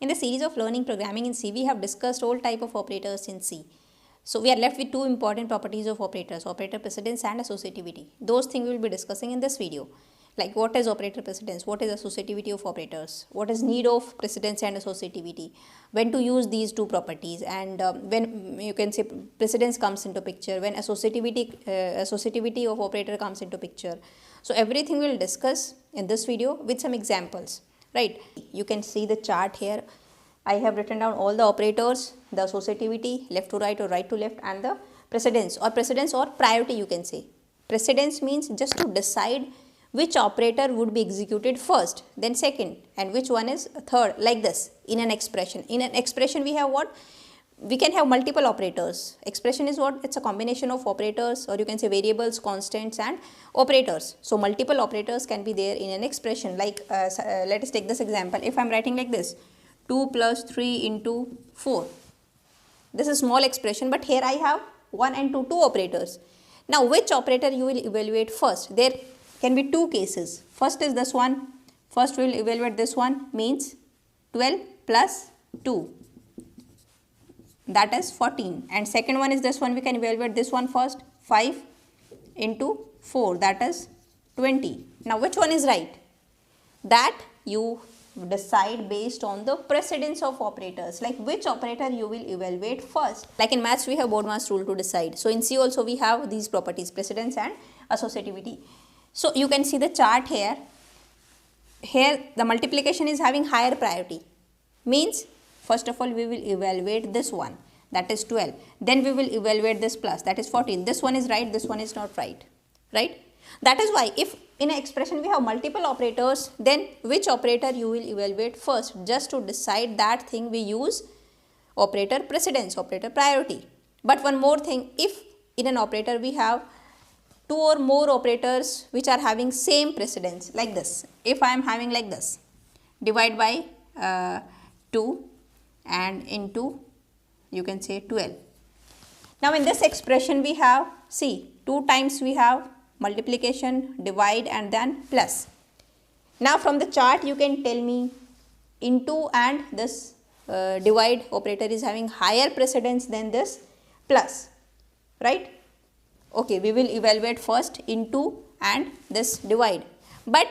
In the series of learning programming in C, we have discussed all type of operators in C. So we are left with two important properties of operators, operator precedence and associativity. Those things we will be discussing in this video. Like what is operator precedence, what is associativity of operators, what is need of precedence and associativity, when to use these two properties, and when you can say precedence comes into picture, when associativity of operator comes into picture. So everything we will discuss in this video with some examples, right? You can see the chart here. I have written down all the operators, the associativity, left to right or right to left, and the precedence or priority, you can say. Precedence means just to decide which operator would be executed first, then second, and which one is third, like this in an expression. In an expression we have what? We can have multiple operators. Expression is what? It's a combination of operators, or you can say variables, constants and operators. So multiple operators can be there in an expression. Like let us take this example. If I am writing like this, 2 plus 3 into 4. This is small expression, but here I have 1 and 2 operators. Now which operator you will evaluate first? There can be two cases. First is this one. First we will evaluate this one, means 12 plus 2. That is 14. And second one is this one. We can evaluate this one first. 5 into 4. That is 20. Now which one is right? That you decide based on the precedence of operators, like which operator you will evaluate first. Like in maths we have BODMAS rule to decide. So in C also we have these properties, precedence and associativity. So you can see the chart here. Here the multiplication is having higher priority. Means first of all we will evaluate this one, that is 12. Then we will evaluate this plus, that is 14. This one is right, this one is not right. Right? That is why if in an expression we have multiple operators, then which operator you will evaluate first? Just to decide that thing we use operator precedence, operator priority. But one more thing, if in an operator we have two or more operators which are having same precedence, like this. If I am having like this, divide by 2 and into, you can say 12. Now in this expression we have, see, 2 times we have multiplication, divide and then plus. Now from the chart you can tell me into and this divide operator is having higher precedence than this plus, right? Okay, we will evaluate first into and this divide. But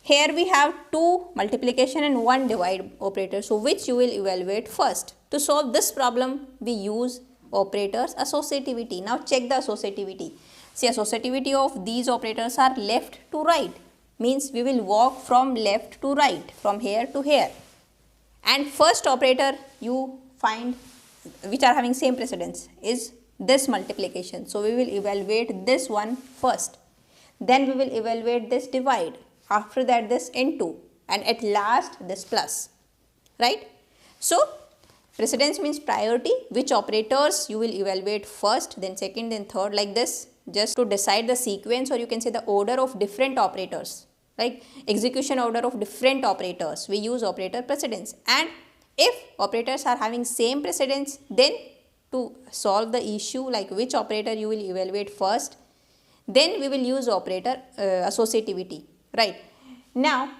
here we have 2 multiplication and 1 divide operator. So which you will evaluate first? To solve this problem we use operators associativity. Now check the associativity. See, associativity of these operators are left to right. Means we will walk from left to right, from here to here. And first operator you find which are having same precedence is this multiplication. So we will evaluate this one first. Then we will evaluate this divide. After that this into, and at last this plus. Right? So precedence means priority, which operators you will evaluate first, then second, then third, like this, just to decide the sequence, or you can say the order of different operators, like execution order of different operators. We use operator precedence. And if operators are having same precedence, then to solve the issue like which operator you will evaluate first, then we will use operator associativity. Right? Now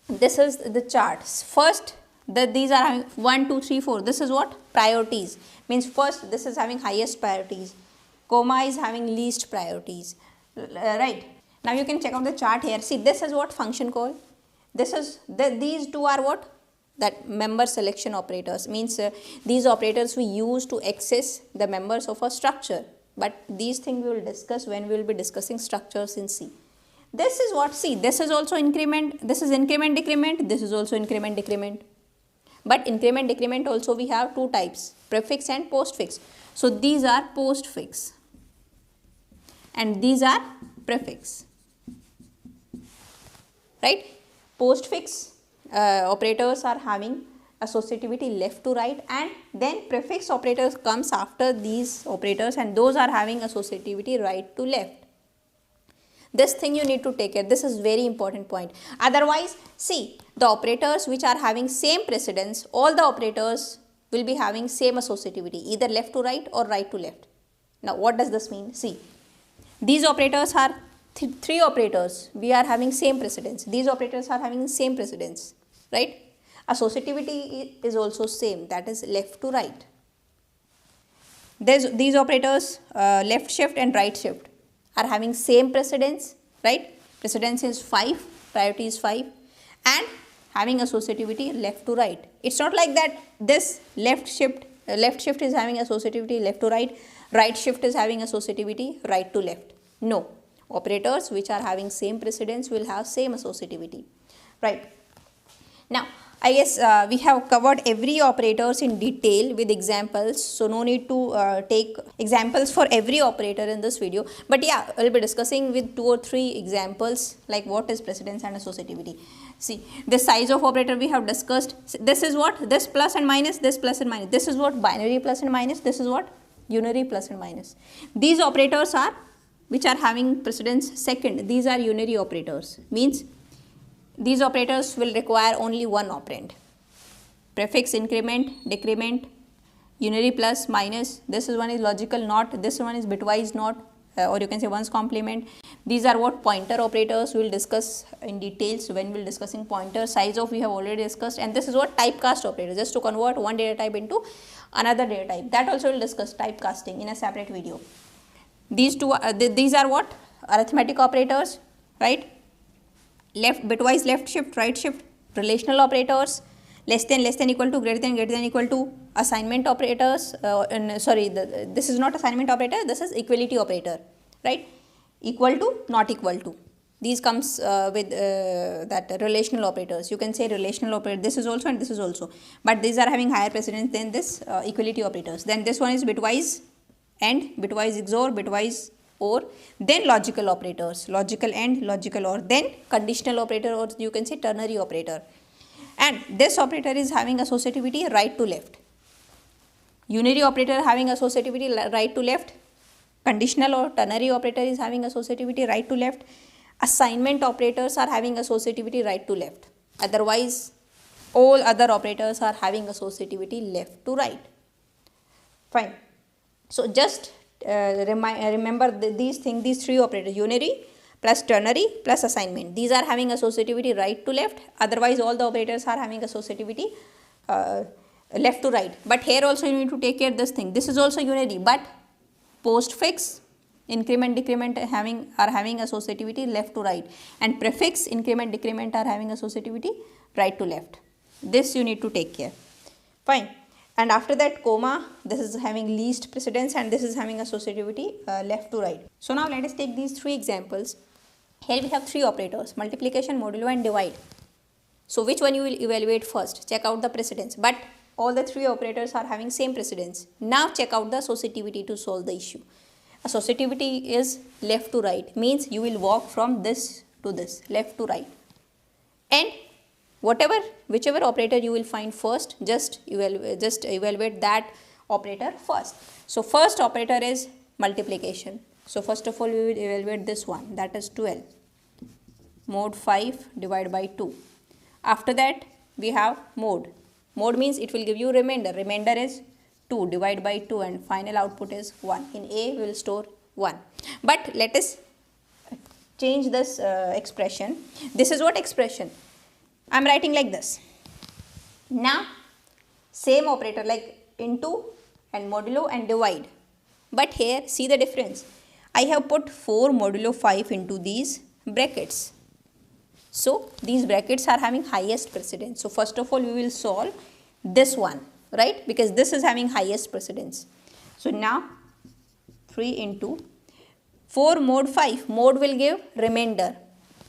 this is the charts. First these are having 1, 2, 3, 4. This is what? Priorities. Means first this is having highest priorities. Comma is having least priorities. Right? Now you can check out the chart here. See, this is what function call. This is these two are what? That member selection operators. Means these operators we use to access the members of a structure. But these things we will discuss when we will be discussing structures in C. This is what? See, this is also increment. This is increment decrement. This is also increment decrement. But increment decrement also we have two types, prefix and postfix. So these are postfix and these are prefix. Right? Postfix operators are having associativity left to right, and then prefix operators comes after these operators, and those are having associativity right to left. This thing you need to take care. This is very important point. Otherwise, see, the operators which are having same precedence, all the operators will be having same associativity, either left to right or right to left. Now what does this mean? See, these operators are three operators. We are having same precedence. These operators are having same precedence, right? Associativity is also same, that is left to right. These operators, left shift and right shift, are having same precedence, right? Precedence is 5, priority is 5, and having associativity left to right. It's not like that this left shift is having associativity left to right, right shift is having associativity right to left. No, operators which are having same precedence will have same associativity, right? Now, I guess we have covered every operators in detail with examples, so no need to take examples for every operator in this video. But yeah, I will be discussing with 2 or 3 examples like what is precedence and associativity. See, the size of operator we have discussed. This is what? This plus and minus, this plus and minus. This is what? Binary plus and minus. This is what? Unary plus and minus. These operators are which are having precedence second. These are unary operators. Means these operators will require only one operand. Prefix, increment, decrement, unary plus, minus. This is one is logical not. This one is bitwise not, or you can say one's complement. These are what? Pointer operators. We will discuss in details when we will discussing pointer. Size of we have already discussed. And this is what? Typecast operator. Just to convert one data type into another data type. That also we will discuss typecasting in a separate video. These two, these are what? Arithmetic operators, right? Left, bitwise left shift, right shift, relational operators, less than equal to, greater than equal to, assignment operators, this is not assignment operator, this is equality operator, right? Equal to, not equal to. These comes with that relational operators. You can say relational operator, this is also and this is also. But these are having higher precedence than this equality operators. Then this one is bitwise and, bitwise XOR, bitwise or, then logical operators, logical and, logical or, then conditional operator, or you can say ternary operator. And this operator is having associativity right to left. Unary operator having associativity right to left. Conditional or ternary operator is having associativity right to left. Assignment operators are having associativity right to left. Otherwise, all other operators are having associativity left to right. Fine. So just remember these things, these 3 operators, unary plus ternary plus assignment. These are having associativity right to left. Otherwise, all the operators are having associativity left to right. But here also you need to take care of this thing. This is also unary, but postfix, increment, decrement are having associativity left to right. And prefix, increment, decrement are having associativity right to left. This you need to take care. Fine. And after that, comma, this is having least precedence and this is having associativity left to right. So now let us take these 3 examples. Here we have 3 operators, multiplication, modulo and divide. So which one you will evaluate first? Check out the precedence. But all the 3 operators are having same precedence. Now check out the associativity to solve the issue. Associativity is left to right, means you will walk from this to this, left to right. And whichever operator you will find first, just evaluate that operator first. So first operator is multiplication. So first of all we will evaluate this one, that is 12. Mod 5 divided by 2. After that we have mode. Mode means it will give you remainder. Remainder is 2 divided by 2 and final output is 1. In A we will store 1. But let us change this expression. This is what expression? I am writing like this. Now same operator like into and modulo and divide. But here see the difference. I have put 4 modulo 5 into these brackets. So these brackets are having highest precedence. So first of all we will solve this one, right? Because this is having highest precedence. So now 3 into 4 mod 5. Mod will give remainder.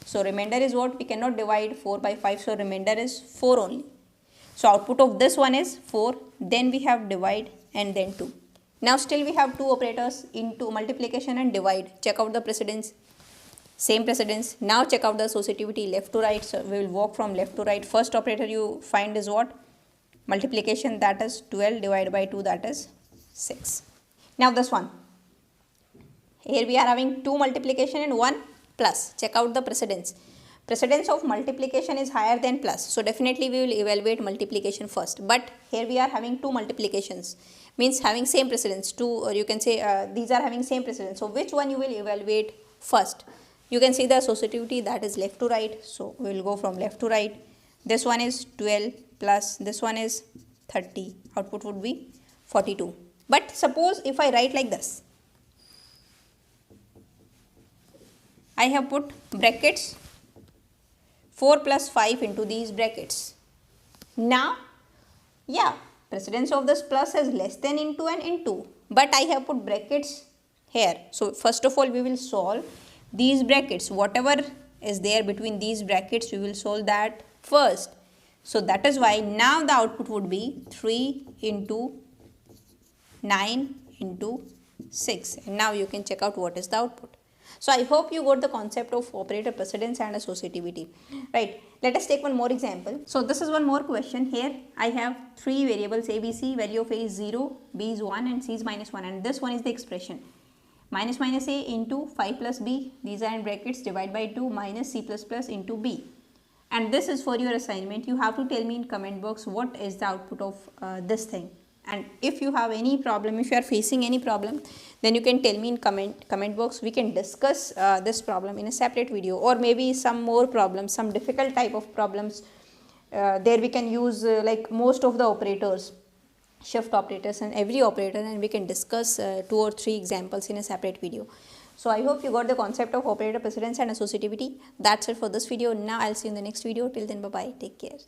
So remainder is what? We cannot divide 4 by 5. So remainder is 4 only. So output of this one is 4. Then we have divide and then 2. Now still we have 2 operators into multiplication and divide. Check out the precedence. Same precedence. Now check out the associativity left to right. So we will walk from left to right. First operator you find is what? Multiplication, that is 12 divided by 2, that is 6. Now this one. Here we are having 2 multiplication and 1 plus. Check out the precedence. Precedence of multiplication is higher than plus. So definitely we will evaluate multiplication first. But here we are having 2 multiplications. Means having same precedence. 2, or you can say these are having same precedence. So which one you will evaluate first? You can see the associativity, that is left to right. So we will go from left to right. This one is 12 plus this one is 30, output would be 42. But suppose if I write like this, I have put brackets 4 plus 5 into these brackets. Now, yeah, precedence of this plus is less than into and into, but I have put brackets here. So first of all, we will solve these brackets. Whatever is there between these brackets, we will solve that first. So that is why now the output would be 3 into 9 into 6. And now you can check out what is the output. So I hope you got the concept of operator precedence and associativity. Right. Let us take one more example. So this is one more question. Here I have three variables A, B, C. Value of A is 0, B is 1 and C is minus 1. And this one is the expression. Minus A into 5 plus B. These are in brackets. Divide by 2 minus C plus plus into B. And this is for your assignment. You have to tell me in comment box what is the output of this thing. And if you have any problem, if you are facing any problem, then you can tell me in comment box. We can discuss this problem in a separate video, or maybe some more problems, some difficult type of problems. There we can use like most of the operators, shift operators and every operator, and we can discuss 2 or 3 examples in a separate video. So I hope you got the concept of operator precedence and associativity. That's it for this video. Now I'll see you in the next video. Till then, bye bye. Take care.